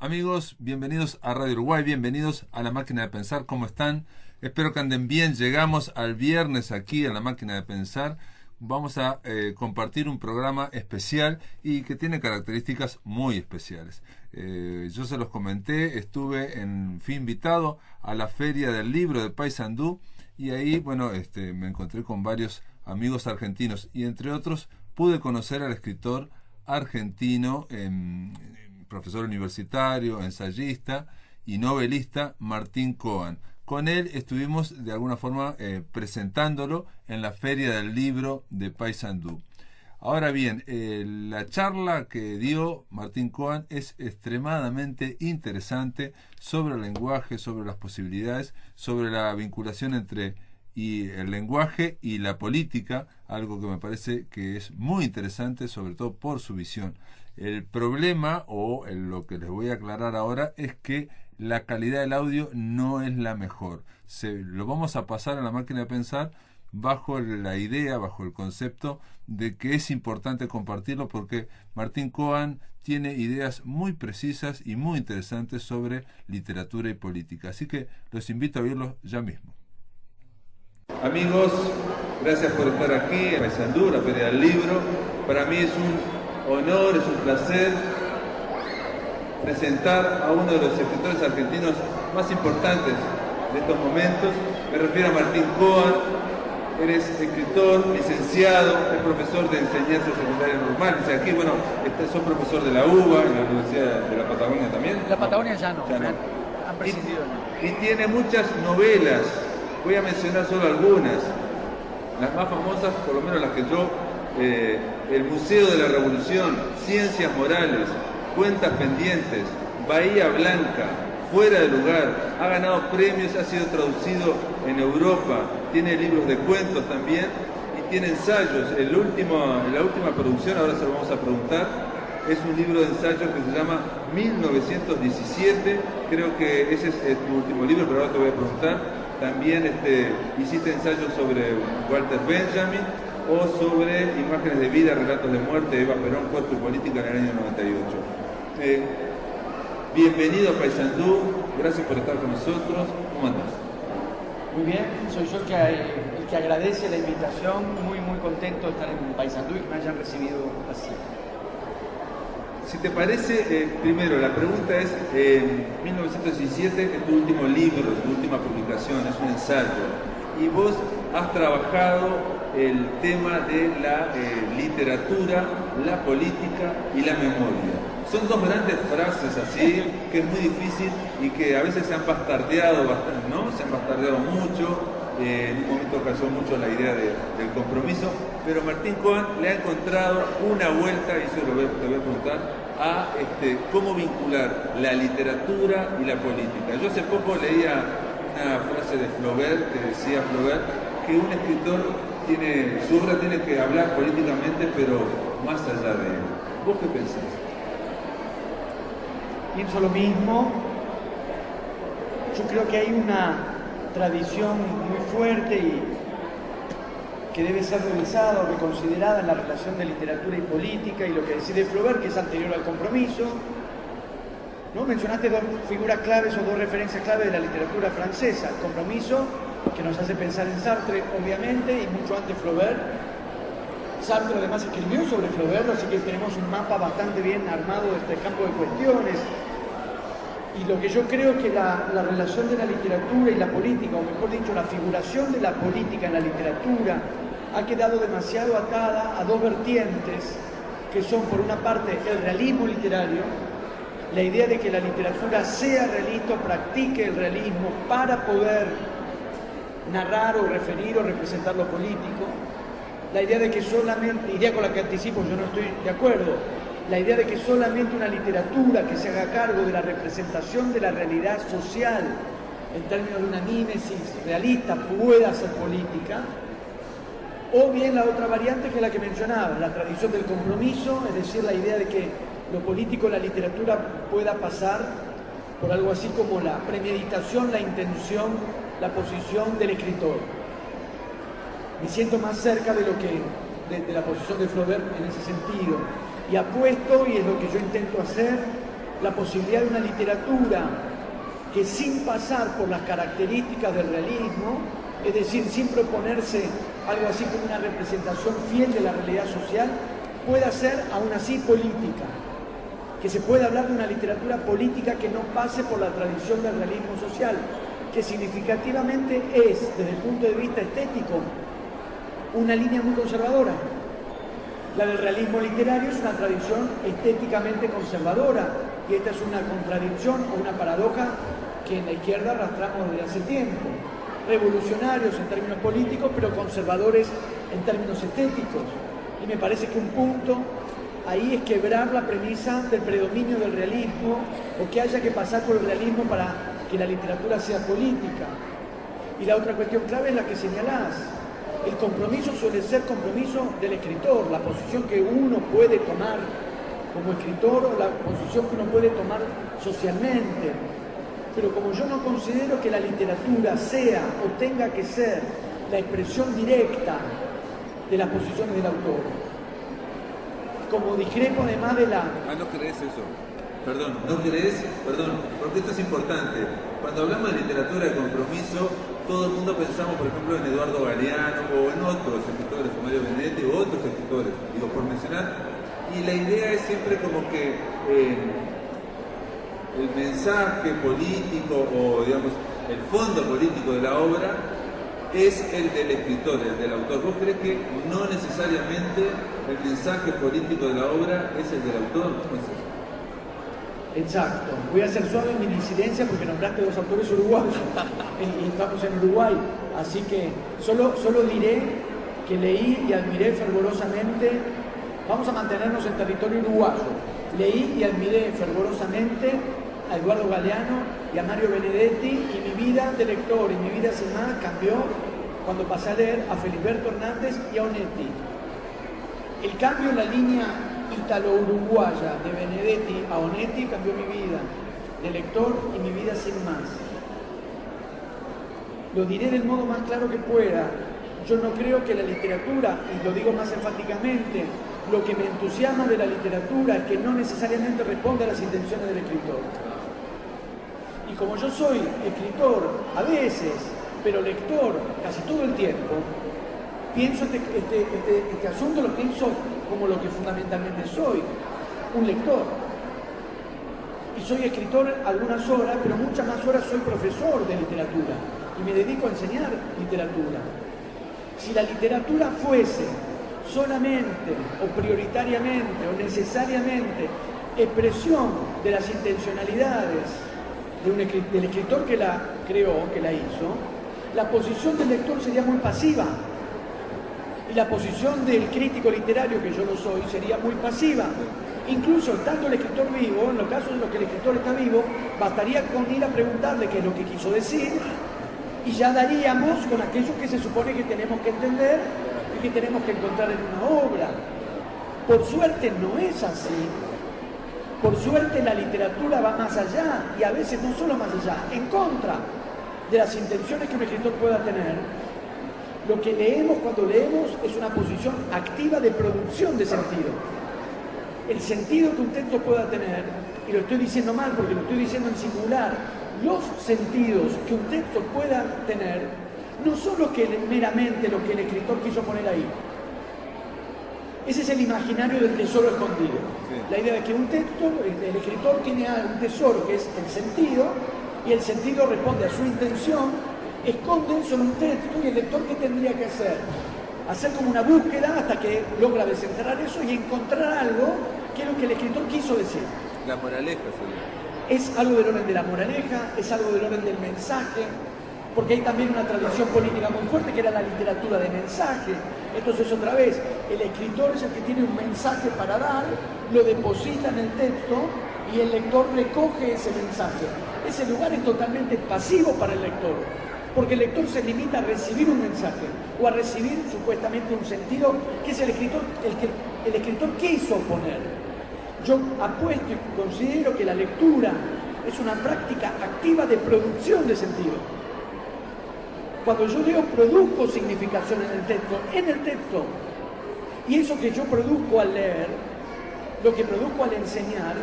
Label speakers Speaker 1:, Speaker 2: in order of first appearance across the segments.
Speaker 1: Amigos, bienvenidos a Radio Uruguay, bienvenidos a La Máquina de Pensar. ¿Cómo están? Espero que anden bien. Llegamos al viernes aquí en La Máquina de Pensar. Vamos a compartir un programa especial y que tiene características muy especiales. Yo se los comenté, fui invitado a la Feria del Libro de Paysandú y ahí, me encontré con varios amigos argentinos y entre otros pude conocer al escritor argentino, profesor universitario, ensayista y novelista Martín Coan. Con él estuvimos de alguna forma presentándolo en la Feria del Libro de Paysandú. Ahora bien, la charla que dio Martín Coan es extremadamente interesante sobre el lenguaje, sobre las posibilidades, sobre la vinculación entre el lenguaje y la política, algo que me parece que es muy interesante, sobre todo por su visión. El problema, lo que les voy a aclarar ahora, es que la calidad del audio no es la mejor. Lo vamos a pasar a La Máquina de Pensar bajo la idea, bajo el concepto de que es importante compartirlo porque Martín Coan tiene ideas muy precisas y muy interesantes sobre literatura y política. Así que los invito a oírlos ya mismo. Amigos, gracias por estar aquí en Paysandú, la Feria del Libro. Para mí es un honor, es un placer presentar a uno de los escritores argentinos más importantes de estos momentos. Me refiero a Martín Coan. Eres escritor, licenciado, es profesor de enseñanza secundaria normal. Dice aquí, sos profesor de la UBA, en la Universidad de la Patagonia también.
Speaker 2: La Patagonia ya no.
Speaker 1: Han presidido. Y tiene muchas novelas. Voy a mencionar solo algunas. Las más famosas, por lo menos las que yo, El Museo de la Revolución, Ciencias Morales, Cuentas Pendientes, Bahía Blanca, Fuera de Lugar, ha ganado premios, ha sido traducido en Europa, tiene libros de cuentos también y tiene ensayos. La última producción, ahora se lo vamos a preguntar, es un libro de ensayos que se llama 1917, creo que ese es tu último libro, pero ahora te voy a preguntar. También hiciste ensayos sobre Walter Benjamin o sobre Imágenes de vida, relatos de muerte de Eva Perón, Cuerpo y Política en el año 98. Bienvenido a Paysandú, gracias por estar con nosotros. ¿Cómo andás?
Speaker 2: Muy bien, soy yo el que agradece la invitación, muy contento de estar en Paysandú y que me hayan recibido así.
Speaker 1: Si te parece, primero la pregunta es, 1917 es tu último libro, tu última publicación, es un ensayo, y vos has trabajado el tema de la literatura, la política y la memoria. Son dos grandes frases así, que es muy difícil y que a veces se han bastardeado bastante, ¿no? Se han bastardeado mucho, en un momento cayó mucho la idea del compromiso, pero Martín Coan le ha encontrado una vuelta, y eso te voy a preguntar, a cómo vincular la literatura y la política. Yo hace poco leía una frase de Flaubert, que decía Flaubert, que un escritor su obra tiene que hablar políticamente, pero más allá de él. ¿Vos qué pensás?
Speaker 2: Pienso lo mismo. Yo creo que hay una tradición muy fuerte y que debe ser revisada o reconsiderada en la relación de literatura y política, y lo que decide Flaubert, que es anterior al compromiso. ¿No? Mencionaste dos figuras claves o dos referencias claves de la literatura francesa: el compromiso, que nos hace pensar en Sartre, obviamente, y mucho antes Flaubert. Sartre además escribió sobre Flaubert, así que tenemos un mapa bastante bien armado de este campo de cuestiones. Y lo que yo creo es que la relación de la literatura y la política, o mejor dicho, la figuración de la política en la literatura, ha quedado demasiado atada a dos vertientes, que son, por una parte, el realismo literario, la idea de que la literatura sea realista, practique el realismo para poder narrar o referir o representar lo político, la idea de que solamente, idea con la que anticipo yo no estoy de acuerdo, la idea de que solamente una literatura que se haga cargo de la representación de la realidad social en términos de una mímesis realista pueda ser política, o bien la otra variante, que es la que mencionaba, la tradición del compromiso, es decir, la idea de que lo político en la literatura pueda pasar por algo así como la premeditación, la intención, la posición del escritor. Me siento más cerca de la posición de Flaubert en ese sentido. Y apuesto, y es lo que yo intento hacer, la posibilidad de una literatura que, sin pasar por las características del realismo, es decir, sin proponerse algo así como una representación fiel de la realidad social, pueda ser aún así política, que se pueda hablar de una literatura política que no pase por la tradición del realismo social, que significativamente es, desde el punto de vista estético, una línea muy conservadora. La del realismo literario es una tradición estéticamente conservadora, y esta es una contradicción o una paradoja que en la izquierda arrastramos desde hace tiempo. Revolucionarios en términos políticos, pero conservadores en términos estéticos. Y me parece que un punto ahí es quebrar la premisa del predominio del realismo, o que haya que pasar por el realismo para que la literatura sea política. Y la otra cuestión clave es la que señalás. El compromiso suele ser compromiso del escritor, la posición que uno puede tomar como escritor o la posición que uno puede tomar socialmente. Pero como yo no considero que la literatura sea o tenga que ser la expresión directa de las posiciones del autor, como discrepo además de la...
Speaker 1: ¿No crees eso? Perdón, ¿no crees? Perdón, porque esto es importante. Cuando hablamos de literatura de compromiso, todo el mundo pensamos, por ejemplo, en Eduardo Galeano o en otros escritores, como Mario Benedetti o otros escritores, digo, por mencionar. Y la idea es siempre como que el mensaje político o, digamos, el fondo político de la obra es el del escritor, el del autor. ¿Vos crees que no necesariamente el mensaje político de la obra es el del autor? ¿Cómo es eso?
Speaker 2: Exacto. Voy a ser suave en mi disidencia porque nombraste dos autores uruguayos y estamos en Uruguay. Así que solo diré que leí y admiré fervorosamente. Vamos a mantenernos en territorio uruguayo. Leí y admiré fervorosamente a Eduardo Galeano y a Mario Benedetti, y mi vida de lector y mi vida sin más cambió cuando pasé a leer a Feliberto Hernández y a Onetti. El cambio en la línea ítalo-uruguaya de Benedetti a Onetti cambió mi vida de lector y mi vida sin más. Lo diré del modo más claro que pueda. Yo no creo que la literatura, y lo digo más enfáticamente, lo que me entusiasma de la literatura es que no necesariamente responde a las intenciones del escritor. Y como yo soy escritor a veces, pero lector casi todo el tiempo, pienso este asunto, lo pienso como lo que fundamentalmente soy, un lector. Y soy escritor algunas horas, pero muchas más horas soy profesor de literatura y me dedico a enseñar literatura. Si la literatura fuese solamente o prioritariamente o necesariamente expresión de las intencionalidades del escritor que la creó, que la hizo, la posición del lector sería muy pasiva. Y la posición del crítico literario, que yo lo soy, sería muy pasiva. Incluso estando el escritor vivo, en los casos en los que el escritor está vivo, bastaría con ir a preguntarle qué es lo que quiso decir y ya daríamos con aquello que se supone que tenemos que entender y que tenemos que encontrar en una obra. Por suerte no es así. Por suerte la literatura va más allá, y a veces no solo más allá, en contra de las intenciones que un escritor pueda tener. Lo que leemos cuando leemos es una posición activa de producción de sentido. El sentido que un texto pueda tener, y lo estoy diciendo mal porque lo estoy diciendo en singular, los sentidos que un texto pueda tener no son meramente lo que el escritor quiso poner ahí. Ese es el imaginario del tesoro escondido. Sí. La idea de que un texto, el escritor tiene un tesoro que es el sentido, y el sentido responde a su intención, esconde eso en un texto, y el lector ¿qué tendría que hacer? Hacer como una búsqueda hasta que logra desenterrar eso y encontrar algo que es lo que el escritor quiso decir.
Speaker 1: La moraleja sería.
Speaker 2: Es algo del orden de la moraleja, es algo del orden del mensaje, porque hay también una tradición política muy fuerte que era la literatura de mensaje. Entonces, otra vez, el escritor es el que tiene un mensaje para dar, lo deposita en el texto y el lector recoge ese mensaje. Ese lugar es totalmente pasivo para el lector, porque el lector se limita a recibir un mensaje o a recibir supuestamente un sentido que es el escritor quiso poner. Yo apuesto y considero que la lectura es una práctica activa de producción de sentido. Cuando yo leo, produzco significación en el texto, y eso que yo produzco al leer, lo que produzco al enseñar,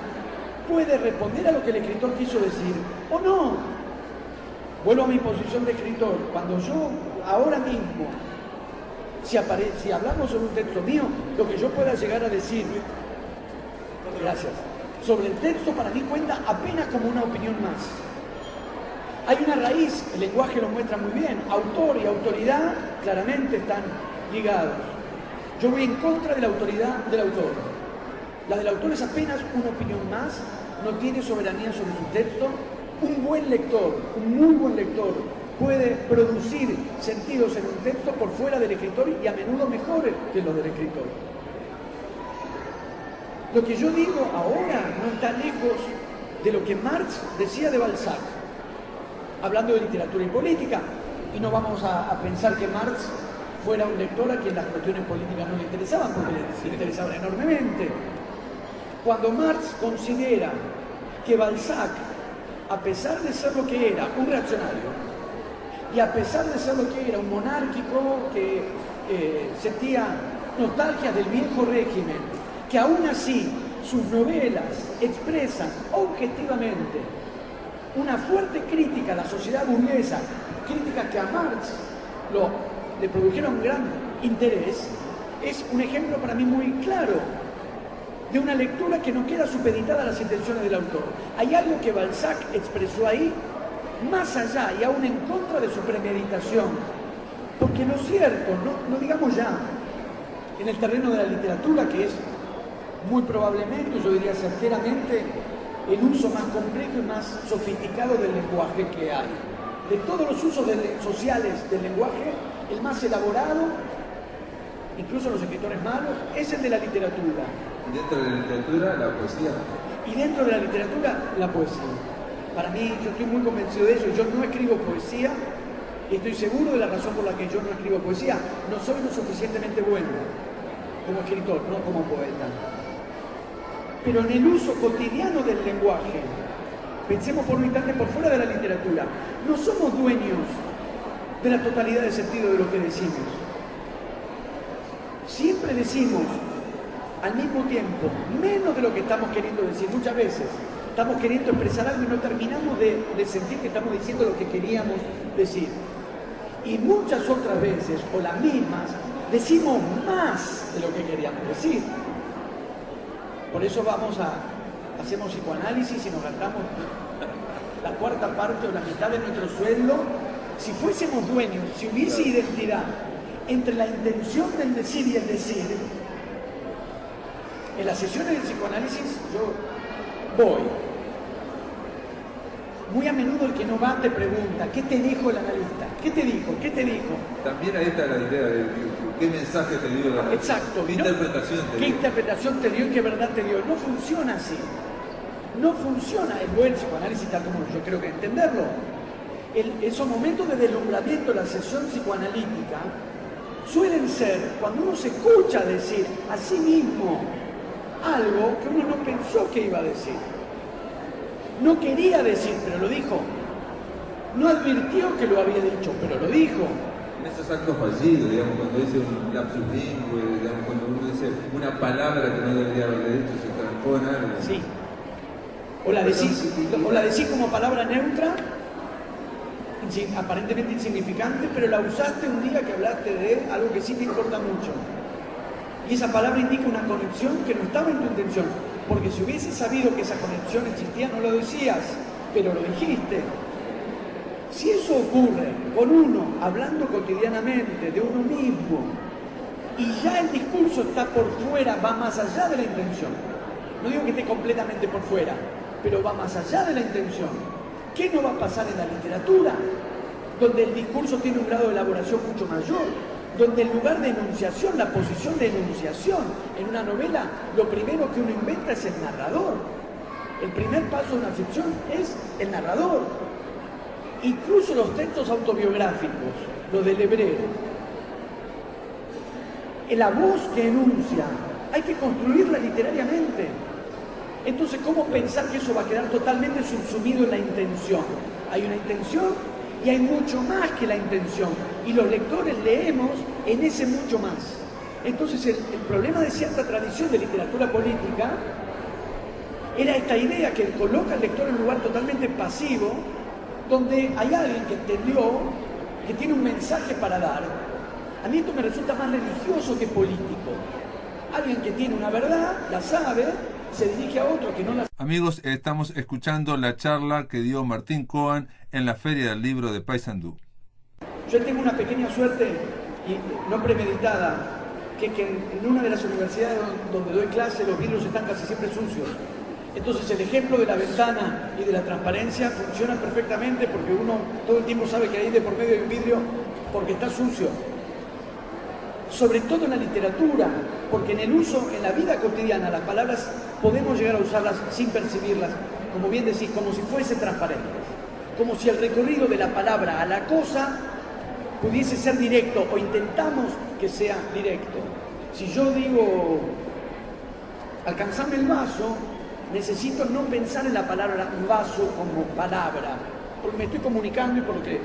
Speaker 2: puede responder a lo que el escritor quiso decir o no. Vuelvo a mi posición de escritor. Cuando yo, ahora mismo, si hablamos sobre un texto mío, lo que yo pueda llegar a decir, gracias, sobre el texto para mí cuenta apenas como una opinión más. Hay una raíz, el lenguaje lo muestra muy bien, autor y autoridad claramente están ligados. Yo voy en contra de la autoridad del autor. La del autor es apenas una opinión más, no tiene soberanía sobre su texto. Un buen lector, un muy buen lector, puede producir sentidos en un texto por fuera del escritor y a menudo mejores que los del escritor. Lo que yo digo ahora no está lejos de lo que Marx decía de Balzac, hablando de literatura y política, y no vamos a pensar que Marx fuera un lector a quien las cuestiones políticas no le interesaban, porque le interesaban enormemente. Cuando Marx considera que Balzac, a pesar de ser lo que era, un reaccionario, y a pesar de ser lo que era, un monárquico que sentía nostalgia del viejo régimen, que aún así sus novelas expresan objetivamente una fuerte crítica a la sociedad burguesa, críticas que a Marx le produjeron gran interés, es un ejemplo para mí muy claro de una lectura que no queda supeditada a las intenciones del autor. Hay algo que Balzac expresó ahí, más allá y aún en contra de su premeditación. Porque lo cierto, no digamos ya en el terreno de la literatura, que es muy probablemente, yo diría certeramente, el uso más complejo y más sofisticado del lenguaje que hay. De todos los usos sociales del lenguaje, el más elaborado, incluso los escritores malos, es el de la literatura.
Speaker 1: Dentro de la literatura, la poesía.
Speaker 2: Y dentro de la literatura, la poesía. Para mí, yo estoy muy convencido de eso. Yo no escribo poesía y estoy seguro de la razón por la que yo no escribo poesía. No soy lo suficientemente bueno como escritor, no como poeta. Pero en el uso cotidiano del lenguaje, pensemos por un instante por fuera de la literatura, no somos dueños de la totalidad del sentido de lo que decimos. Siempre decimos al mismo tiempo menos de lo que estamos queriendo decir. Muchas veces estamos queriendo expresar algo y no terminamos de sentir que estamos diciendo lo que queríamos decir. Y muchas otras veces, o las mismas, decimos más de lo que queríamos decir. Por eso hacemos psicoanálisis y nos gastamos la cuarta parte o la mitad de nuestro sueldo. Si fuésemos dueños, si hubiese identidad entre la intención del decir y el decir, en las sesiones del psicoanálisis yo voy. Muy a menudo el que no va te pregunta, ¿qué te dijo el analista? ¿Qué te dijo? ¿Qué te dijo?
Speaker 1: También ahí está la idea de qué mensaje te dio la
Speaker 2: Exacto.
Speaker 1: ¿Qué interpretación te dio?
Speaker 2: ¿Qué interpretación te dio y qué verdad te dio? No funciona así. No funciona. El buen psicoanálisis está como yo creo que entenderlo. Esos momentos de deslumbramiento de la sesión psicoanalítica suelen ser cuando uno se escucha decir a sí mismo algo que uno no pensó que iba a decir. No quería decir, pero lo dijo. No advirtió que lo había dicho, pero lo dijo.
Speaker 1: En esos actos fallidos, digamos, cuando dice un lapsus lingüe, digamos, cuando uno dice una palabra que no debería haber dicho, se transforma en algo.
Speaker 2: Sí. O la decís como palabra neutra, aparentemente insignificante, pero la usaste un día que hablaste de algo que sí te importa mucho. Y esa palabra indica una conexión que no estaba en tu intención. Porque si hubieses sabido que esa conexión existía, no lo decías, pero lo dijiste. Si eso ocurre con uno hablando cotidianamente de uno mismo y ya el discurso está por fuera, va más allá de la intención. No digo que esté completamente por fuera, pero va más allá de la intención. ¿Qué no va a pasar en la literatura? Donde el discurso tiene un grado de elaboración mucho mayor, donde el lugar de enunciación, la posición de enunciación en una novela, lo primero que uno inventa es el narrador. El primer paso de una ficción es el narrador. Incluso los textos autobiográficos, los del Hebrero, la voz que enuncia, hay que construirla literariamente. Entonces, ¿cómo pensar que eso va a quedar totalmente subsumido en la intención? Hay una intención y hay mucho más que la intención. Y los lectores leemos en ese mucho más. Entonces, el problema de cierta tradición de literatura política era esta idea que coloca al lector en un lugar totalmente pasivo, donde hay alguien que entendió, que tiene un mensaje para dar. A mí esto me resulta más religioso que político. Alguien que tiene una verdad, la sabe, se dirige a otro que no la sabe.
Speaker 1: Amigos, estamos escuchando la charla que dio Martín Cohen en la Feria del Libro de Paysandú.
Speaker 2: Yo tengo una pequeña suerte, y no premeditada, que es que en una de las universidades donde doy clase los vidrios están casi siempre sucios. Entonces el ejemplo de la ventana y de la transparencia funciona perfectamente porque uno todo el tiempo sabe que hay de por medio de un vidrio porque está sucio. Sobre todo en la literatura, porque en el uso, en la vida cotidiana, las palabras podemos llegar a usarlas sin percibirlas, como bien decís, como si fuesen transparentes. Como si el recorrido de la palabra a la cosa pudiese ser directo, o intentamos que sea directo. Si yo digo, alcanzame el vaso, necesito no pensar en la palabra vaso como palabra, porque me estoy comunicando y porque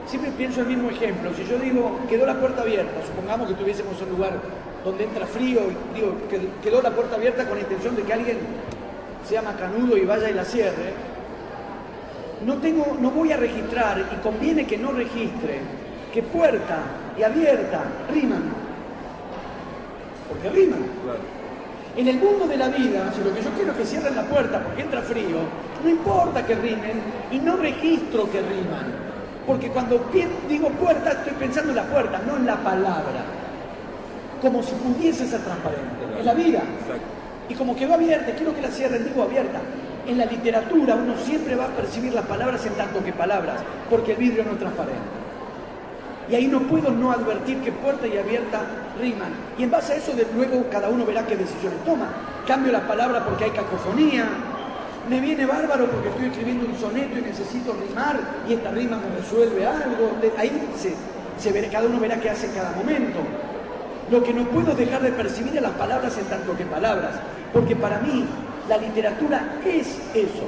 Speaker 2: siempre pienso el mismo ejemplo. Si yo digo, quedó la puerta abierta, supongamos que estuviésemos en un lugar donde entra frío, y digo, quedó la puerta abierta con la intención de que alguien sea macanudo y vaya y la cierre, no voy a registrar, y conviene que no registre, que puerta y abierta riman, porque riman.
Speaker 1: Claro.
Speaker 2: En el mundo de la vida, si lo que yo quiero es que cierren la puerta porque entra frío, no importa que rimen y no registro que riman, porque cuando digo puerta estoy pensando en la puerta, no en la palabra, como si pudiese ser transparente. En la vida.
Speaker 1: Exacto.
Speaker 2: Y como quedó abierta, quiero que la cierren, digo abierta. En la literatura uno siempre va a percibir las palabras en tanto que palabras, porque el vidrio no es transparente. Y ahí no puedo no advertir que puerta y abierta riman. Y en base a eso, de luego, cada uno verá qué decisiones toma. Cambio la palabra porque hay cacofonía. Me viene bárbaro porque estoy escribiendo un soneto y necesito rimar y esta rima me resuelve algo. Ahí cada uno verá qué hace en cada momento. Lo que no puedo dejar de percibir es las palabras en tanto que palabras. Porque para mí, la literatura es eso.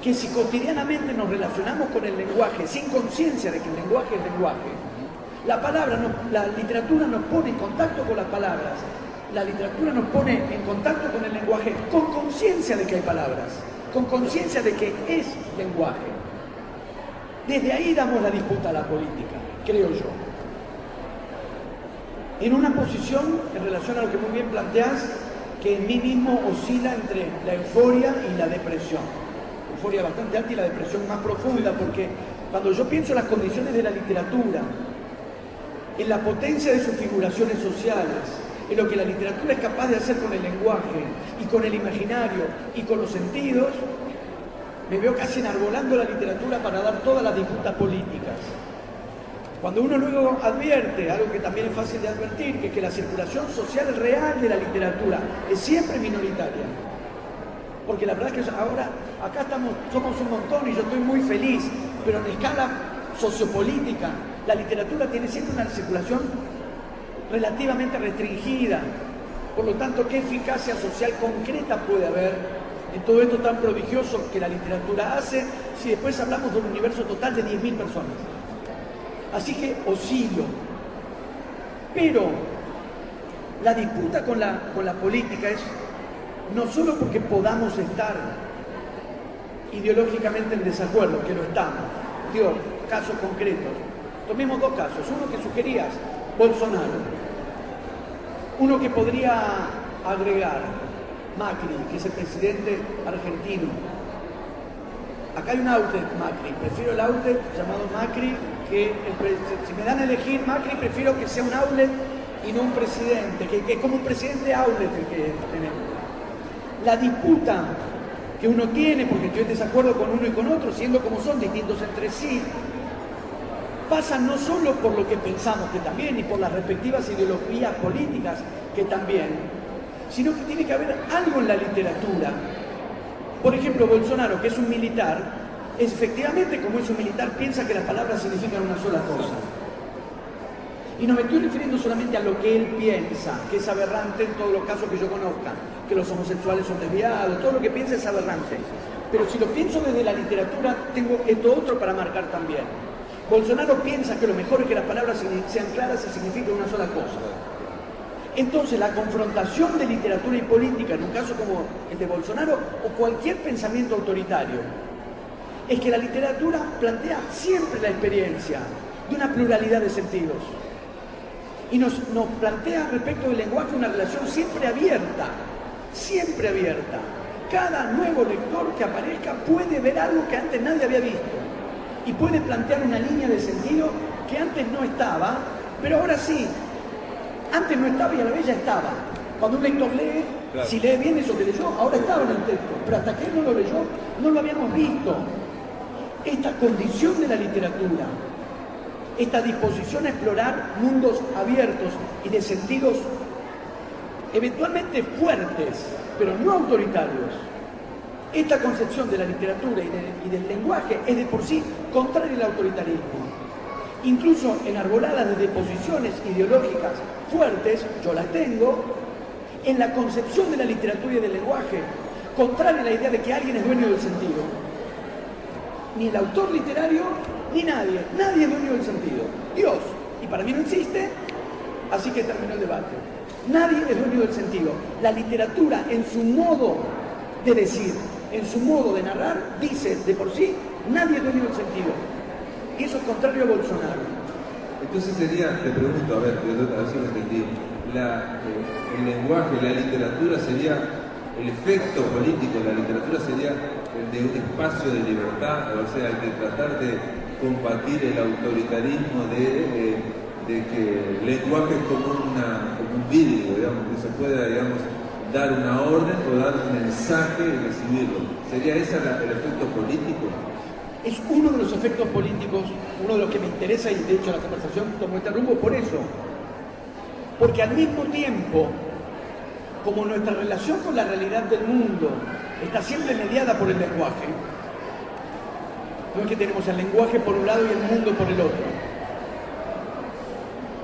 Speaker 2: Que si cotidianamente nos relacionamos con el lenguaje sin conciencia de que el lenguaje es lenguaje, la literatura nos pone en contacto con las palabras, la literatura nos pone en contacto con el lenguaje con conciencia de que hay palabras, con conciencia de que es lenguaje. Desde ahí damos la disputa a la política, creo yo. En una posición, en relación a lo que muy bien planteás, que en mí mismo oscila entre la euforia y la depresión. Euforia bastante alta y la depresión más profunda, porque cuando yo pienso en las condiciones de la literatura, en la potencia de sus figuraciones sociales, en lo que la literatura es capaz de hacer con el lenguaje y con el imaginario y con los sentidos, me veo casi enarbolando la literatura para dar todas las disputas políticas. Cuando uno luego advierte, algo que también es fácil de advertir, que es que la circulación social real de la literatura es siempre minoritaria. Porque la verdad es que ahora, acá somos un montón y yo estoy muy feliz, pero en escala sociopolítica, la literatura tiene siempre una circulación relativamente restringida. Por lo tanto, ¿qué eficacia social concreta puede haber en todo esto tan prodigioso que la literatura hace si después hablamos de un universo total de 10.000 personas? Así que oscilo. Pero la disputa con la política es no solo porque podamos estar ideológicamente en desacuerdo, que lo estamos. Digo, casos concretos. Tomemos dos casos. Uno que sugerías, Bolsonaro. Uno que podría agregar, Macri, que es el presidente argentino. Acá hay un outlet Macri. Prefiero el outlet llamado Macri que si me dan a elegir Macri, prefiero que sea un outlet y no un presidente, que es como un presidente outlet el que tenemos. La disputa que uno tiene, porque estoy en desacuerdo con uno y con otro, siendo como son distintos entre sí, pasa no solo por lo que pensamos, que también, y por las respectivas ideologías políticas, que también, sino que tiene que haber algo en la literatura. Por ejemplo, Bolsonaro, que es un militar, efectivamente, como es un militar, piensa que las palabras significan una sola cosa. Y no me estoy refiriendo solamente a lo que él piensa, que es aberrante en todos los casos que yo conozca, que los homosexuales son desviados, todo lo que piensa es aberrante. Pero si lo pienso desde la literatura, tengo esto otro para marcar también. Bolsonaro piensa que lo mejor es que las palabras sean claras y signifiquen una sola cosa. Entonces, la confrontación de literatura y política, en un caso como el de Bolsonaro, o cualquier pensamiento autoritario, es que la literatura plantea siempre la experiencia de una pluralidad de sentidos. Y nos plantea respecto del lenguaje una relación siempre abierta, siempre abierta. Cada nuevo lector que aparezca puede ver algo que antes nadie había visto y puede plantear una línea de sentido que antes no estaba, pero ahora sí. Antes no estaba y a la vez ya estaba. Cuando un lector lee, claro, si lee bien eso que leyó, ahora estaba en el texto, pero hasta que él no lo leyó, no lo habíamos visto. Esta condición de la literatura, esta disposición a explorar mundos abiertos y de sentidos eventualmente fuertes, pero no autoritarios. Esta concepción de la literatura y del lenguaje es de por sí contraria al autoritarismo. Incluso enarbolada desde posiciones ideológicas fuertes, yo las tengo, en la concepción de la literatura y del lenguaje, contraria a la idea de que alguien es dueño del sentido. Ni el autor literario, ni nadie. Nadie es dueño del sentido. Dios. Y para mí no existe, así que terminó el debate. Nadie es dueño del sentido. La literatura, en su modo de decir, en su modo de narrar, dice de por sí, nadie es dueño del sentido. Y eso es contrario a Bolsonaro.
Speaker 1: Entonces sería, te pregunto, a ver si lo entendí, el lenguaje, la literatura sería, el efecto político de la literatura sería el de un espacio de libertad, o sea, el de tratar de combatir el autoritarismo de que el lenguaje es como un vidrio, digamos, que se pueda, digamos, dar una orden o dar un mensaje y recibirlo. ¿Sería ese el efecto político?
Speaker 2: Es uno de los efectos políticos, uno de los que me interesa, y de hecho la conversación tomó este rumbo por eso. Porque al mismo tiempo, como nuestra relación con la realidad del mundo está siempre mediada por el lenguaje, no es que tenemos el lenguaje por un lado y el mundo por el otro.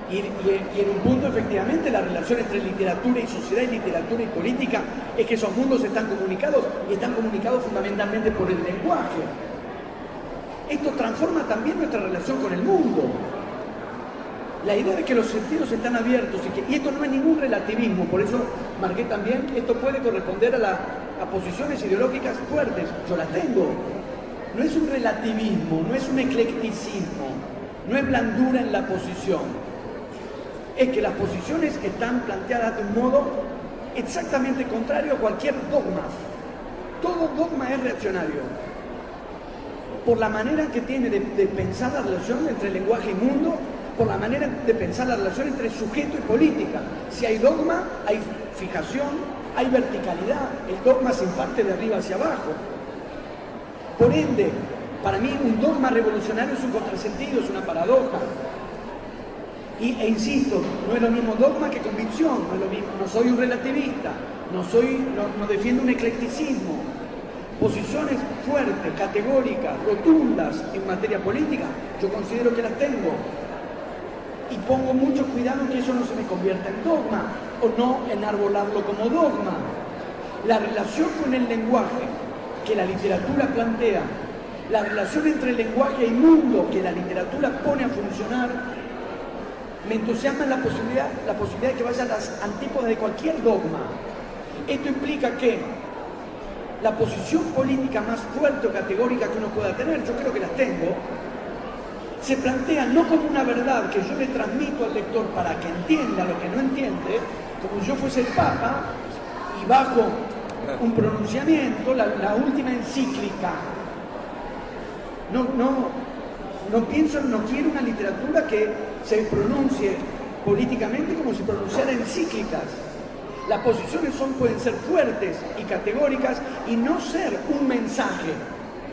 Speaker 2: Y en un punto, efectivamente, la relación entre literatura y sociedad y literatura y política es que esos mundos están comunicados y están comunicados fundamentalmente por el lenguaje. Esto transforma también nuestra relación con el mundo. La idea de que los sentidos están abiertos y esto no es ningún relativismo, por eso marqué también, esto puede corresponder a posiciones ideológicas fuertes, yo las tengo. No es un relativismo, no es un eclecticismo, no es blandura en la posición. Es que las posiciones están planteadas de un modo exactamente contrario a cualquier dogma. Todo dogma es reaccionario. Por la manera que tiene de pensar la relación entre lenguaje y mundo, por la manera de pensar la relación entre sujeto y política. Si hay dogma, hay fijación, hay verticalidad. El dogma se imparte de arriba hacia abajo. Por ende, para mí un dogma revolucionario es un contrasentido, es una paradoja. E insisto, no es lo mismo dogma que convicción, no es lo mismo, no soy un relativista, no defiendo un eclecticismo. Posiciones fuertes, categóricas, rotundas en materia política, yo considero que las tengo. Y pongo mucho cuidado en que eso no se me convierta en dogma, o no enarbolarlo como dogma. La relación con el lenguaje que la literatura plantea, la relación entre el lenguaje y mundo que la literatura pone a funcionar, me entusiasma la posibilidad de que vaya a las antípodas de cualquier dogma. Esto implica que la posición política más fuerte o categórica que uno pueda tener, yo creo que las tengo, se plantea no como una verdad que yo le transmito al lector para que entienda lo que no entiende, como si yo fuese el Papa y bajo un pronunciamiento, la última encíclica. No quiero una literatura que se pronuncie políticamente como si pronunciara encíclicas. Las posiciones pueden ser fuertes y categóricas y no ser un mensaje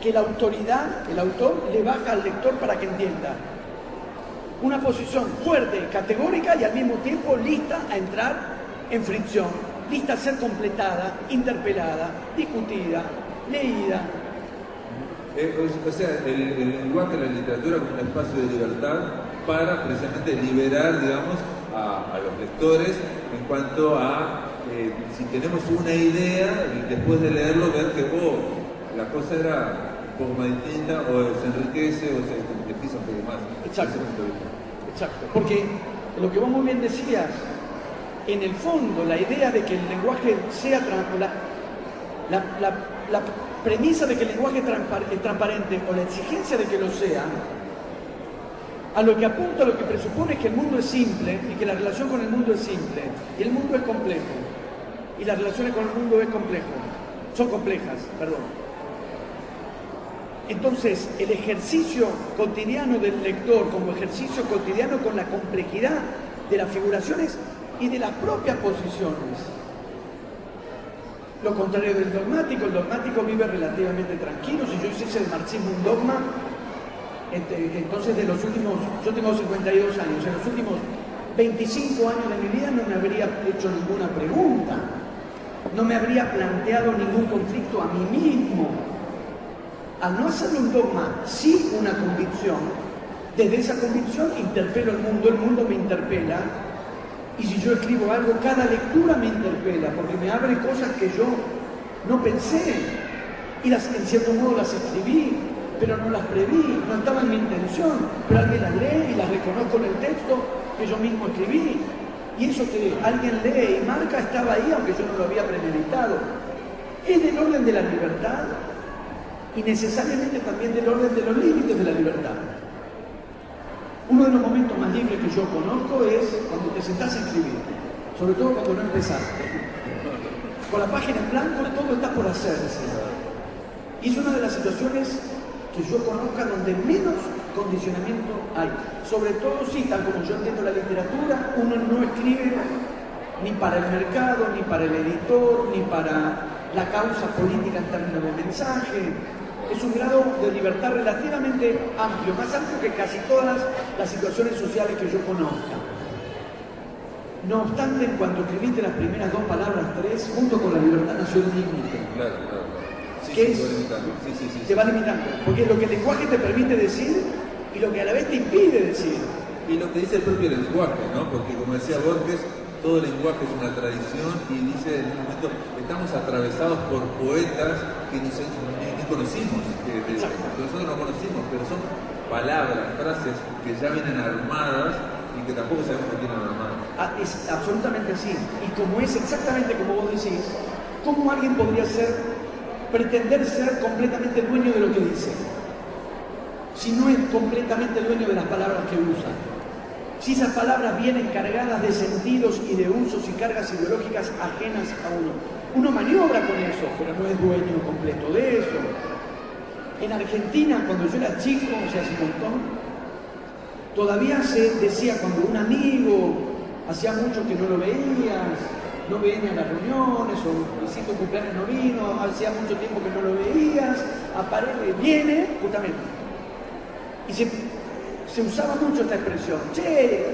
Speaker 2: que la autoridad, el autor, le baja al lector para que entienda. Una posición fuerte, categórica y al mismo tiempo lista a entrar en fricción, lista a ser completada, interpelada, discutida, leída.
Speaker 1: O sea, el lenguaje de la literatura como un espacio de libertad para precisamente liberar, digamos, a los lectores en cuanto a si tenemos una idea y después de leerlo ver que la cosa era un poco más distinta o se enriquece o se sintetiza un poco más.
Speaker 2: Exacto, porque lo que vos muy bien decías, en el fondo, la idea de que el lenguaje sea la premisa de que el lenguaje es transparente o la exigencia de que lo sea, a lo que apunta, a lo que presupone es que el mundo es simple y que la relación con el mundo es simple y el mundo es complejo y las relaciones con el mundo son complejas, perdón. Entonces, el ejercicio cotidiano del lector como ejercicio cotidiano con la complejidad de las figuraciones y de las propias posiciones. Lo contrario del dogmático, el dogmático vive relativamente tranquilo. Si yo hiciese el marxismo un dogma, entonces yo tengo 52 años, en los últimos 25 años de mi vida no me habría hecho ninguna pregunta, no me habría planteado ningún conflicto a mí mismo. Al no hacerlo un dogma, sí una convicción, desde esa convicción interpelo el mundo me interpela, y si yo escribo algo, cada lectura me interpela, porque me abre cosas que yo no pensé, y en cierto modo las escribí, pero no las preví, no estaba en mi intención, pero alguien las lee y las reconozco en el texto que yo mismo escribí, y eso que alguien lee y marca estaba ahí, aunque yo no lo había premeditado. Es del orden de la libertad, y necesariamente también del orden de los límites de la libertad. Uno de los momentos más libres que yo conozco es cuando te sentás a escribir, sobre todo cuando no empezaste. Con la página en blanco todo está por hacerse. Y es una de las situaciones que yo conozca donde menos condicionamiento hay. Sobre todo, sí, tal como yo entiendo la literatura, uno no escribe ni para el mercado, ni para el editor, ni para la causa política en términos de mensaje. Es un grado de libertad relativamente amplio, más amplio que casi todas las situaciones sociales que yo conozca. No obstante, en cuanto escribiste las primeras 2 palabras, 3, junto con la libertad nació el límite.
Speaker 1: Claro. Sí,
Speaker 2: ¿Qué
Speaker 1: sí,
Speaker 2: es? Te va limitando. Porque es lo que el lenguaje te permite decir y lo que a la vez te impide decir.
Speaker 1: Y lo que dice el propio lenguaje, ¿no? Porque como decía Borges, todo lenguaje es una tradición, y dice en un momento, estamos atravesados por poetas que ni conocimos, que nosotros no conocimos, pero son palabras, frases que ya vienen armadas y que tampoco sabemos que tienen armadas.
Speaker 2: Es absolutamente así. Y como es exactamente como vos decís, ¿cómo alguien podría pretender ser completamente dueño de lo que dice? Si no es completamente dueño de las palabras que usa. Si esas palabras vienen cargadas de sentidos y de usos y cargas ideológicas ajenas a uno. Uno maniobra con eso, pero no es dueño completo de eso. En Argentina, cuando yo era chico, o sea, hace un montón, todavía se decía cuando un amigo hacía mucho que no lo veías, no venía a las reuniones, o hiciste un cumpleaños no vino, hacía mucho tiempo que no lo veías, aparece, viene, justamente. Y se usaba mucho esta expresión, che,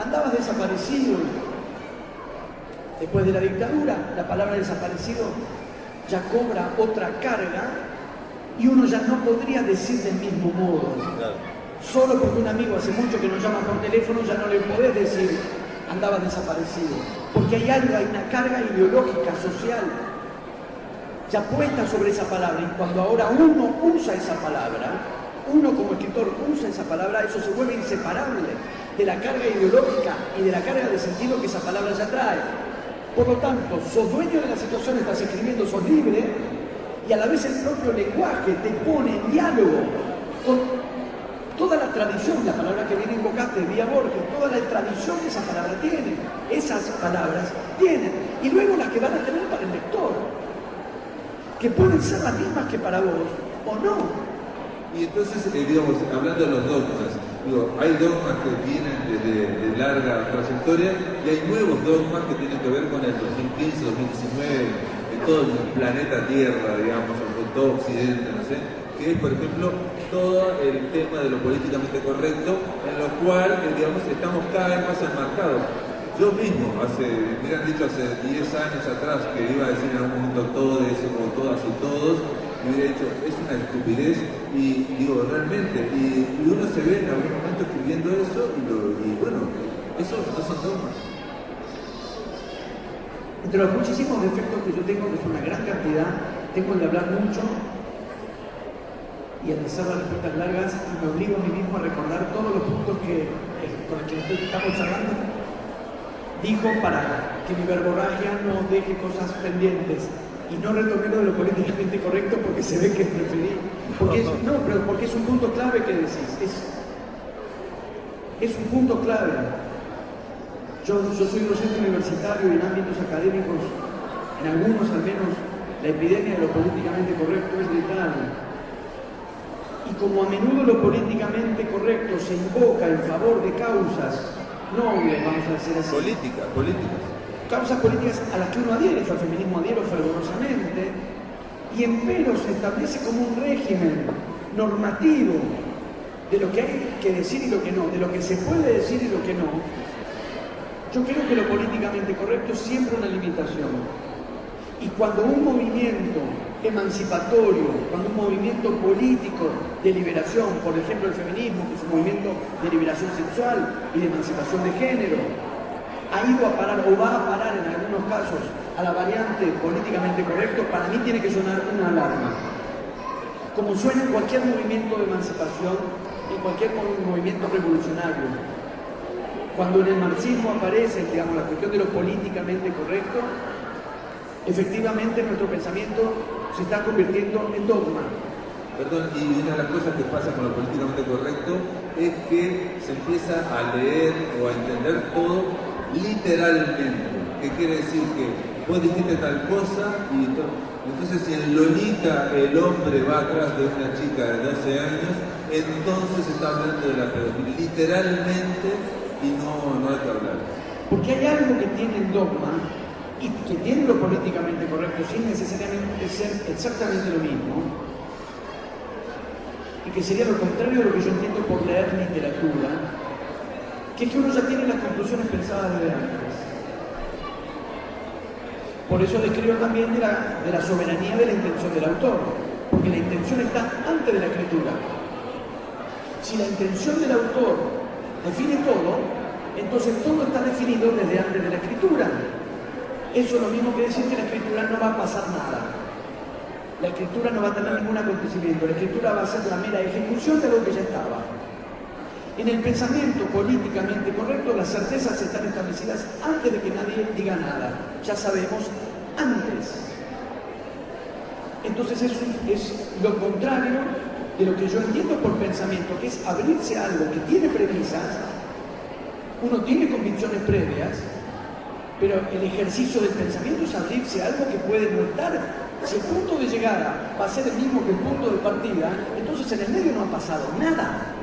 Speaker 2: andabas desaparecido. Después de la dictadura, la palabra desaparecido ya cobra otra carga y uno ya no podría decir del mismo modo. Claro. Solo porque un amigo hace mucho que nos llama por teléfono ya no le podés decir andaba desaparecido. Porque hay algo, hay una carga ideológica, social, ya puesta sobre esa palabra. Y cuando ahora uno usa esa palabra, uno como escritor usa esa palabra, eso se vuelve inseparable de la carga ideológica y de la carga de sentido que esa palabra ya trae. Por lo tanto, sos dueño de la situación, estás escribiendo, sos libre, y a la vez el propio lenguaje te pone en diálogo con toda la tradición, la palabra que viene invocada vía Borges, toda la tradición que esa palabra tiene, esas palabras tienen, y luego las que van a tener para el lector, que pueden ser las mismas que para vos, o no.
Speaker 1: Y entonces, digamos, hablando de los dogmas, hay dogmas que vienen de larga trayectoria y hay nuevos dogmas que tienen que ver con el 2015, 2019, de todo el planeta Tierra, digamos, o con todo Occidente, no sé, que es, por ejemplo, todo el tema de lo políticamente correcto, en lo cual, digamos, estamos cada vez más enmarcados. Yo mismo, me hubieran dicho hace 10 años atrás que iba a decir en algún momento todo eso, como todas y todos, me hubiera dicho, es una estupidez, y digo, realmente, y uno se ve en algún momento escribiendo eso, y bueno, eso no son dogmas.
Speaker 2: Entre los muchísimos defectos que yo tengo, que es una gran cantidad, tengo el de hablar mucho y el de hacer las respuestas largas, y me obligo a mí mismo a recordar todos los puntos con los que estamos charlando. dijo, para que mi verborragia no deje cosas pendientes, y no retomé lo de lo políticamente correcto porque se ve que preferí. Porque es un punto clave que decís. Es un punto clave. Yo soy docente universitario y en ámbitos académicos, en algunos al menos, la epidemia de lo políticamente correcto es letal. Y como a menudo lo políticamente correcto se invoca en favor de causas nobles, vamos a decir así.
Speaker 1: Políticas.
Speaker 2: Causas políticas a las que uno adhiere, yo al feminismo adhiero fervorosamente, y empero se establece como un régimen normativo de lo que hay que decir y lo que no, de lo que se puede decir y lo que no. Yo creo que lo políticamente correcto es siempre una limitación. Y cuando un movimiento emancipatorio, cuando un movimiento político de liberación, por ejemplo el feminismo, que es un movimiento de liberación sexual y de emancipación de género, ha ido a parar o va a parar en algunos casos a la variante políticamente correcto, para mí tiene que sonar una alarma. Como suena en cualquier movimiento de emancipación, en cualquier movimiento revolucionario. Cuando en el marxismo aparece, digamos, la cuestión de lo políticamente correcto, efectivamente nuestro pensamiento se está convirtiendo en dogma.
Speaker 1: Perdón, y una de las cosas que pasa con lo políticamente correcto es que se empieza a leer o a entender todo literalmente. ¿Qué quiere decir? Que vos dijiste tal cosa y entonces si en Lolita el hombre va atrás de una chica de 12 años, entonces está hablando de la pedofilia, literalmente, y no hay que hablar.
Speaker 2: Porque hay algo que tiene el dogma y que tiene lo políticamente correcto sin necesariamente ser exactamente lo mismo, y que sería lo contrario de lo que yo entiendo por leer literatura, que es que uno ya tiene las conclusiones pensadas desde antes. Por eso describo también de la soberanía de la intención del autor, porque la intención está antes de la escritura. Si la intención del autor define todo, entonces todo está definido desde antes de la escritura. Eso es lo mismo que decir que la escritura no va a pasar nada. La escritura no va a tener ningún acontecimiento, la escritura va a ser la mera ejecución de lo que ya estaba. En el pensamiento políticamente correcto, las certezas están establecidas antes de que nadie diga nada. Ya sabemos antes. Entonces es lo contrario de lo que yo entiendo por pensamiento, que es abrirse a algo que tiene premisas. Uno tiene convicciones previas, pero el ejercicio del pensamiento es abrirse a algo que puede no estar. Si el punto de llegada va a ser el mismo que el punto de partida, entonces en el medio no ha pasado nada.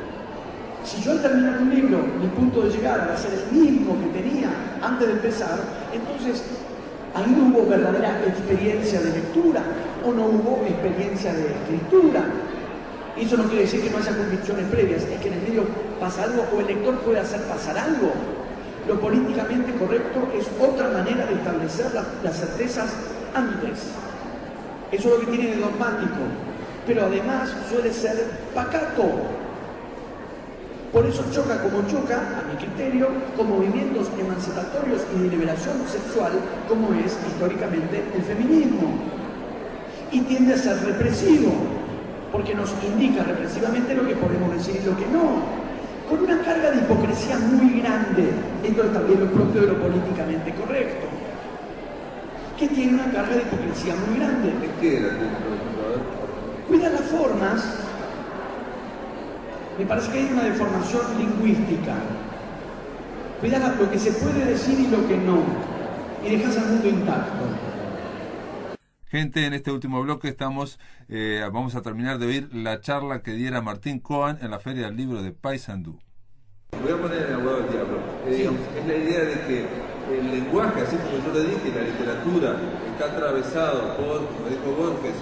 Speaker 2: Si yo al terminar un libro, mi punto de llegada va a ser el mismo que tenía antes de empezar, entonces ahí no hubo verdadera experiencia de lectura o no hubo experiencia de escritura. Eso no quiere decir que no haya convicciones previas, es que en el medio pasa algo o el lector puede hacer pasar algo. Lo políticamente correcto es otra manera de establecer las certezas antes. Eso es lo que tiene de dogmático, pero además suele ser pacato. Por eso choca como choca, a mi criterio, con movimientos emancipatorios y de liberación sexual, como es históricamente el feminismo. Y tiende a ser represivo, porque nos indica represivamente lo que podemos decir y lo que no, con una carga de hipocresía muy grande, dentro también lo propio de lo políticamente correcto, que tiene una carga de hipocresía muy grande.
Speaker 1: ¿Qué era?
Speaker 2: Cuida las formas. Me parece que hay una deformación lingüística. Cuida lo que se puede decir y lo que no, y dejas al mundo intacto.
Speaker 1: Gente, en este último bloque vamos a terminar de oír la charla que diera Martín Cohen en la Feria del Libro de Paysandú. Voy a poner el abogado del diablo. Digamos, es la idea de que el lenguaje, así como yo le dije, la literatura está atravesado por, como dijo Borges,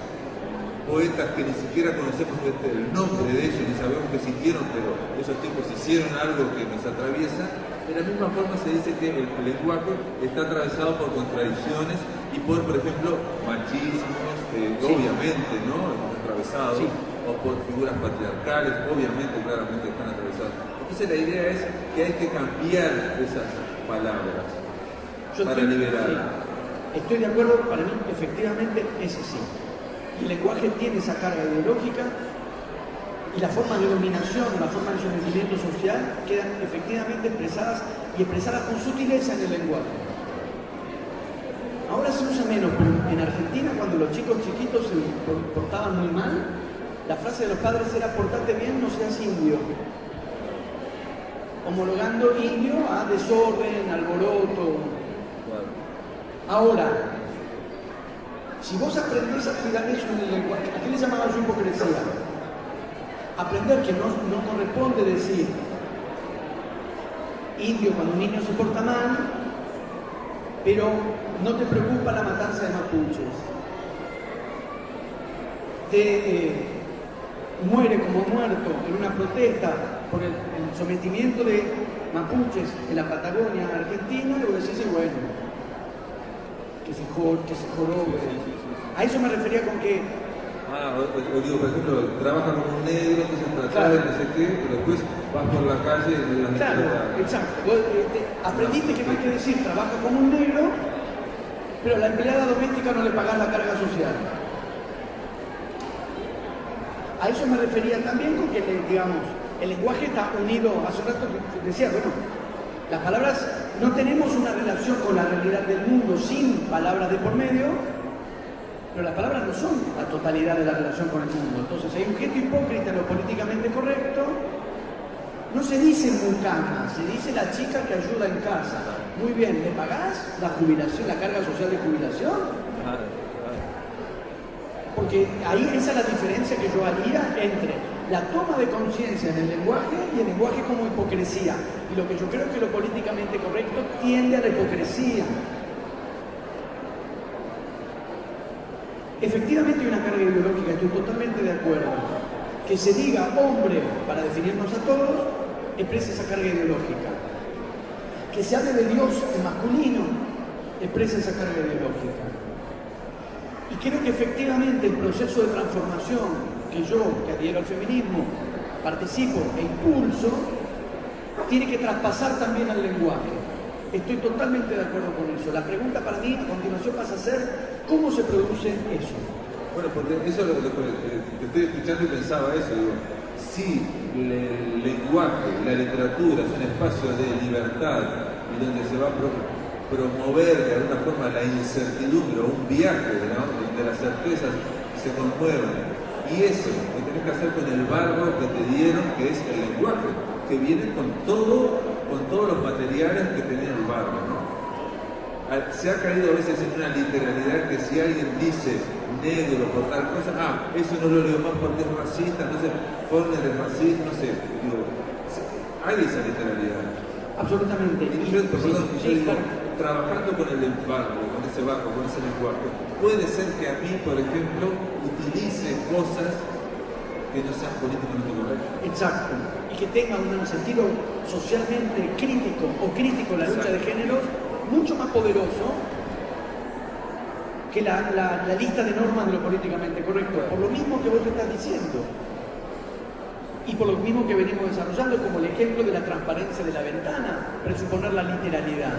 Speaker 1: poetas que ni siquiera conocemos el nombre de ellos, ni sabemos qué sintieron, pero esos tipos hicieron algo que nos atraviesa. De la misma forma se dice que el lenguaje está atravesado por contradicciones y por ejemplo, machismos, obviamente, ¿no? Atravesados, sí. O por figuras patriarcales, obviamente, claramente están atravesados. Entonces la idea es que hay que cambiar esas palabras para liberar.
Speaker 2: Sí. Estoy de acuerdo, para mí efectivamente es así. El lenguaje tiene esa carga ideológica y las formas de dominación, las formas de sometimiento social quedan efectivamente expresadas y expresadas con sutileza en el lenguaje. Ahora se usa menos, pero en Argentina cuando los chicos chiquitos se portaban muy mal, la frase de los padres era portate bien, no seas indio. Homologando indio a desorden, alboroto. Ahora, si vos aprendés a cuidar eso en el lenguaje, ¿a qué le llamaba yo hipocresía? Aprender que no corresponde decir indio cuando un niño se porta mal, pero no te preocupa la matanza de mapuches. Muere como muerto en una protesta por el sometimiento de mapuches en la Patagonia Argentina, y vos decís, bueno, que se jorobe. A eso me refería con que...
Speaker 1: o digo, por ejemplo, trabaja como un negro, que se trata de no sé qué, pero después vas por la calle y las...
Speaker 2: Claro, exacto. Vos aprendiste que no hay que decir trabaja como un negro, pero a la empleada doméstica no le pagás la carga social. A eso me refería también con que, digamos, el lenguaje está unido, hace rato decía, bueno, las palabras, no tenemos una relación con la realidad del mundo sin palabras de por medio, pero las palabras no son la totalidad de la relación con el mundo. Entonces hay un gesto hipócrita en lo políticamente correcto, no se dice mucama, se dice la chica que ayuda en casa. Muy bien, ¿le pagás la jubilación, la carga social de jubilación? Porque ahí esa es la diferencia que yo haría entre la toma de conciencia en el lenguaje y el lenguaje como hipocresía. Y lo que yo creo que lo políticamente correcto tiende a la hipocresía. Efectivamente hay una carga ideológica, estoy totalmente de acuerdo. Que se diga hombre para definirnos a todos, expresa esa carga ideológica. Que se hable de Dios en masculino, expresa esa carga ideológica. Y creo que efectivamente el proceso de transformación que yo, que adhiero al feminismo, participo e impulso, tiene que traspasar también al lenguaje. Estoy totalmente de acuerdo con eso. La pregunta para mí a continuación pasa a ser ¿cómo se produce eso?
Speaker 1: Bueno, porque eso es lo que te estoy escuchando y pensaba eso, digo, si el lenguaje, la literatura es un espacio de libertad y donde se va a promover de alguna forma la incertidumbre o un viaje, ¿no?, donde las certezas se conmuevan, y eso que tenés que hacer con el barro que te dieron, que es el lenguaje, que viene con todos los materiales que tenía el barro, ¿no? Se ha caído a veces en una literalidad que si alguien dice negro por tal cosa, eso no lo leo más porque es racista, no sé, Faulkner es racista, no sé, digo, hay esa literalidad.
Speaker 2: Absolutamente.
Speaker 1: Y yo digo, trabajando con el barro, con ese barro, con ese lenguaje, puede ser que a mí, por ejemplo, utilice cosas que no sean políticamente correctas.
Speaker 2: Exacto. Y que tenga un sentido socialmente crítico o crítico la lucha de géneros mucho más poderoso que la lista de normas de lo políticamente correcto. Por lo mismo que vos estás diciendo. Y por lo mismo que venimos desarrollando, como el ejemplo de la transparencia de la ventana, presuponer la literalidad.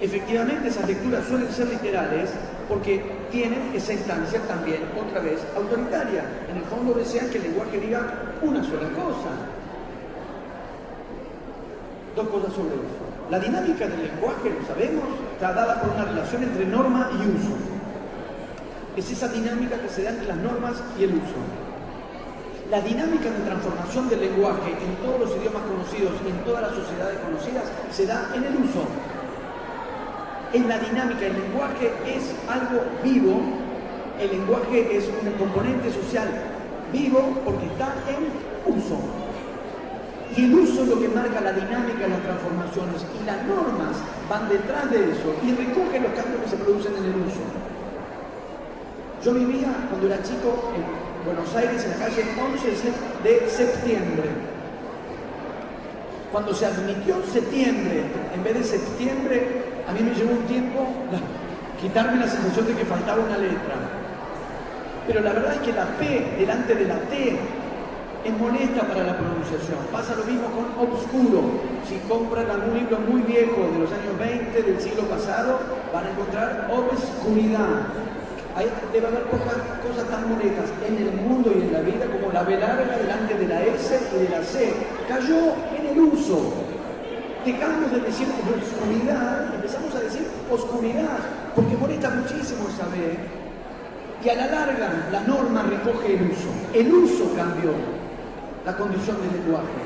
Speaker 2: Efectivamente, esas lecturas suelen ser literales porque tienen esa instancia también, otra vez, autoritaria. En el fondo desean que el lenguaje diga una sola cosa. Dos cosas sobre eso. La dinámica del lenguaje, lo sabemos, está dada por una relación entre norma y uso. Es esa dinámica que se da entre las normas y el uso. La dinámica de transformación del lenguaje en todos los idiomas conocidos y en todas las sociedades conocidas se da en el uso. En la dinámica, el lenguaje es algo vivo, el lenguaje es un componente social vivo porque está en uso. Y el uso es lo que marca la dinámica de las transformaciones y las normas van detrás de eso y recogen los cambios que se producen en el uso. Yo vivía cuando era chico en Buenos Aires, en la calle 11 de septiembre. Cuando se admitió septiembre en vez de septiembre, a mí me llevó un tiempo quitarme la sensación de que faltaba una letra. Pero la verdad es que la P delante de la T es molesta para la pronunciación. Pasa lo mismo con obscuro. Si compran algún libro muy viejo de los años 20 del siglo pasado, van a encontrar obscuridad. Debe haber pocas cosas tan molestas en el mundo y en la vida la B larga delante de la S y de la C. Cayó en el uso. Dejamos de decir oscuridad, empezamos a decir oscuridad, porque molesta muchísimo esa B. Y a la larga, la norma recoge el uso. El uso cambió la condición del lenguaje.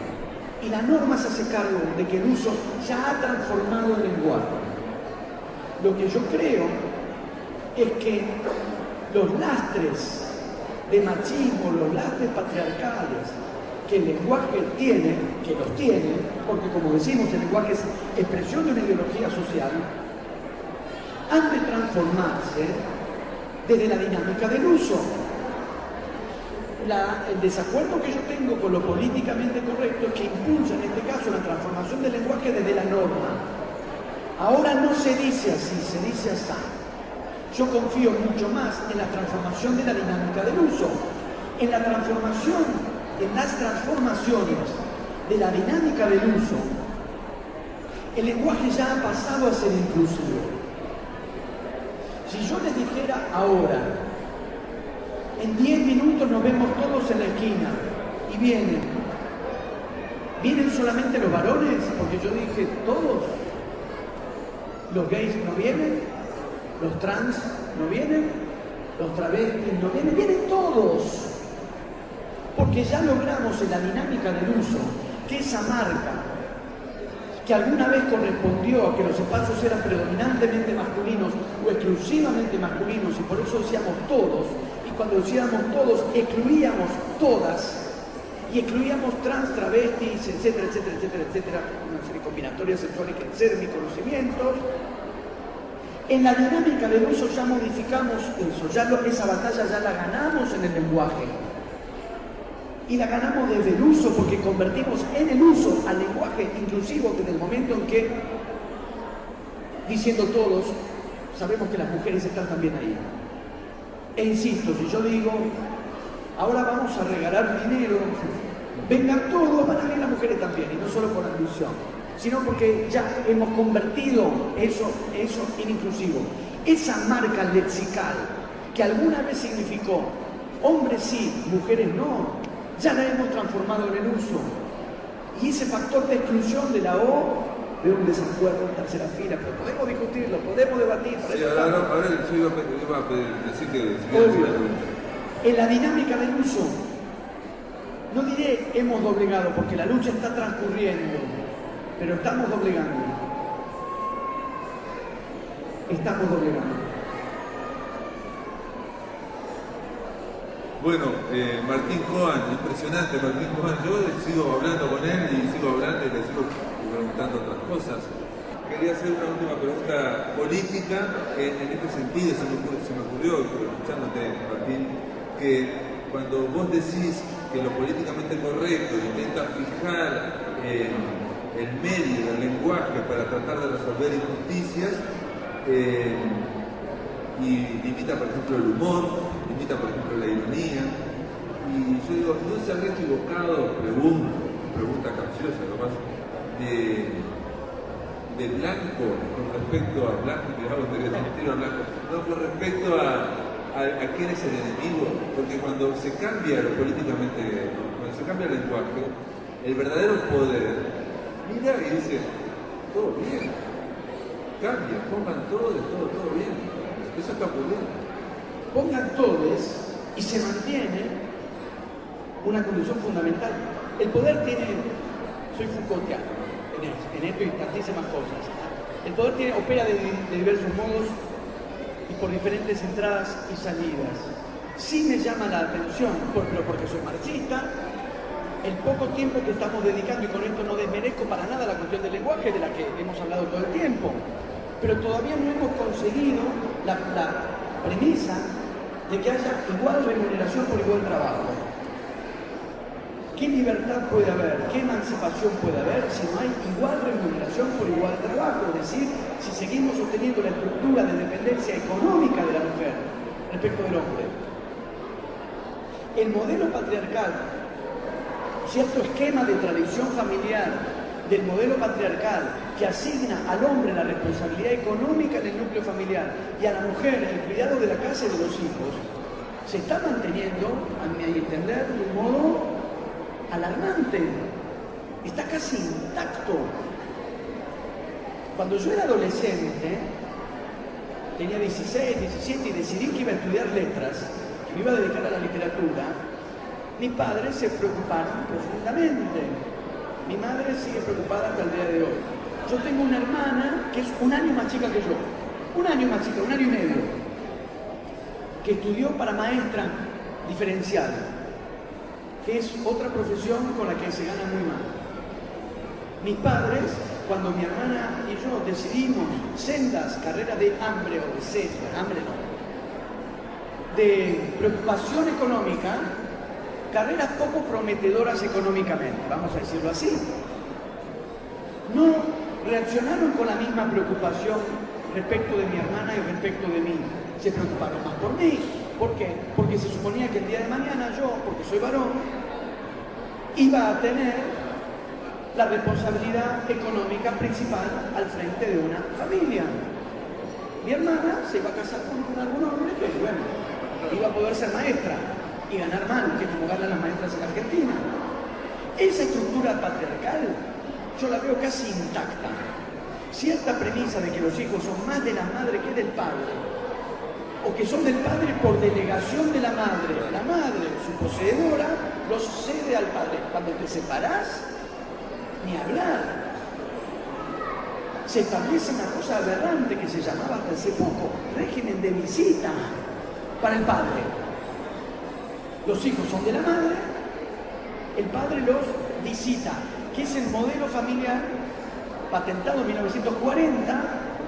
Speaker 2: Y la norma se hace cargo de que el uso ya ha transformado el lenguaje. Lo que yo creo es que los lastres de machismo, los lastres patriarcales que el lenguaje tiene, que los tiene, porque como decimos, el lenguaje es expresión de una ideología social, han de transformarse desde la dinámica del uso. El desacuerdo que yo tengo con lo políticamente correcto es que impulsa en este caso la transformación del lenguaje desde la norma. Ahora no se dice así, se dice así. Yo confío mucho más en la transformación de la dinámica del uso. En las transformaciones de la dinámica del uso, el lenguaje ya ha pasado a ser inclusivo. Si yo les dijera ahora, en 10 minutos nos vemos todos en la esquina y ¿vienen solamente los varones? Porque yo dije todos. Los gays no vienen, los trans no vienen, los travestis no vienen, vienen todos. Porque ya logramos en la dinámica del uso que esa marca, que alguna vez correspondió a que los espacios eran predominantemente masculinos o exclusivamente masculinos, y por eso decíamos todos, y cuando decíamos todos, excluíamos todas, y excluíamos trans, travestis, etcétera, etcétera, etcétera, etcétera, una serie combinatoria sexual que excede mis conocimientos. En la dinámica del uso ya modificamos eso, esa batalla ya la ganamos en el lenguaje. Y la ganamos desde el uso, porque convertimos en el uso al lenguaje inclusivo desde el momento en que, diciendo todos, sabemos que las mujeres están también ahí. E insisto, si yo digo, ahora vamos a regalar dinero, vengan todos, van a venir las mujeres también, y no solo por admisión, sino porque ya hemos convertido eso en inclusivo. Esa marca lexical que alguna vez significó hombres sí, mujeres no, ya la hemos transformado en el uso. Y ese factor de exclusión de la O, veo un desacuerdo en tercera fila, pero podemos discutirlo, podemos debatir.
Speaker 1: Sí, ahora yo iba a decir que...
Speaker 2: En la dinámica del uso, no diré hemos doblegado, porque la lucha está transcurriendo, pero estamos doblegando. Estamos doblegando.
Speaker 1: Bueno, Martín Cohen, impresionante Martín Cohen. Yo sigo hablando con él y sigo hablando y le sigo preguntando otras cosas. Quería hacer una última pregunta política en este sentido. Se me ocurrió, escuchándote, Martín, que cuando vos decís que lo políticamente correcto intenta fijar el medio del lenguaje para tratar de resolver injusticias, y limita, por ejemplo, el humor, limita, por ejemplo, la ironía. Y yo digo, ¿no se habría equivocado, pregunta capciosa, nomás, de blanco con respecto a blanco, que hago tiro a blanco, no con respecto a quién es el enemigo? Porque cuando se cambia lo políticamente, cuando se cambia el lenguaje, el verdadero poder mira y dice, todo bien, cambia, pongan todo bien. Eso está ocurriendo.
Speaker 2: Pongan todos y se mantiene una condición fundamental. El poder tiene, soy Foucaultiano en esto y tantísimas cosas. El poder opera de diversos modos y por diferentes entradas y salidas. Sí me llama la atención, pero porque soy marxista, el poco tiempo que estamos dedicando, y con esto no desmerezco para nada la cuestión del lenguaje de la que hemos hablado todo el tiempo, pero todavía no hemos conseguido la premisa de que haya igual remuneración por igual trabajo. ¿Qué libertad puede haber? ¿Qué emancipación puede haber si no hay igual remuneración por igual trabajo? Es decir, si seguimos sosteniendo la estructura de dependencia económica de la mujer respecto del hombre. El modelo patriarcal, cierto esquema de tradición familiar del modelo patriarcal que asigna al hombre la responsabilidad económica en el núcleo familiar y a la mujer el cuidado de la casa y de los hijos, se está manteniendo, a mi entender, de un modo alarmante, está casi intacto. Cuando yo era adolescente, tenía 16, 17 y decidí que iba a estudiar letras, que me iba a dedicar a la literatura, mis padres se preocuparon profundamente. Mi madre sigue preocupada hasta el día de hoy. Yo tengo una hermana que es un año más chica que yo, un año más chica, un año y medio, que estudió para maestra diferencial, que es otra profesión con la que se gana muy mal. Mis padres, cuando mi hermana y yo decidimos sendas carreras de hambre o de sed, hambre no, de preocupación económica, carreras poco prometedoras económicamente, vamos a decirlo así, no reaccionaron con la misma preocupación respecto de mi hermana y respecto de mí. Se preocuparon más por mí. ¿Por qué? Porque se suponía que el día de mañana yo, porque soy varón, iba a tener la responsabilidad económica principal al frente de una familia. Mi hermana se iba a casar con algún hombre que, bueno, iba a poder ser maestra y ganar mal, que es como ganan las maestras en Argentina. Esa estructura patriarcal yo la veo casi intacta. Cierta premisa de que los hijos son más de la madre que del padre, o que son del padre por delegación de la madre, su poseedora, los cede al padre. Cuando te separás, ni hablar. Se establece una cosa aberrante que se llamaba hasta hace poco régimen de visita para el padre. Los hijos son de la madre, el padre los visita, que es el modelo familiar patentado en 1940.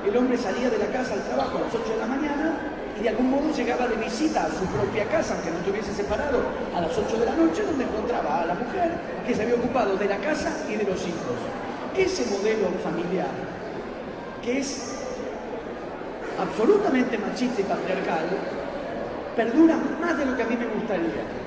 Speaker 2: El hombre salía de la casa al trabajo a las 8 de la mañana y de algún modo llegaba de visita a su propia casa, aunque no estuviese separado, a las 8 de la noche, donde encontraba a la mujer que se había ocupado de la casa y de los hijos. Ese modelo familiar, que es absolutamente machista y patriarcal, perdura más de lo que a mí me gustaría.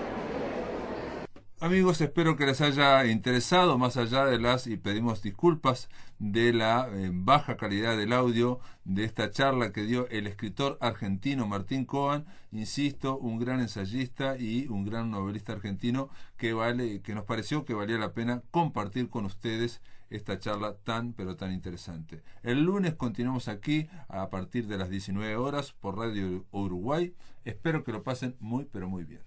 Speaker 1: Amigos, espero que les haya interesado, más allá de y pedimos disculpas de la baja calidad del audio de esta charla que dio el escritor argentino Martín Coban, insisto, un gran ensayista y un gran novelista argentino que nos pareció que valía la pena compartir con ustedes esta charla tan pero tan interesante. El lunes continuamos aquí a partir de las 19 horas por Radio Uruguay. Espero que lo pasen muy pero muy bien.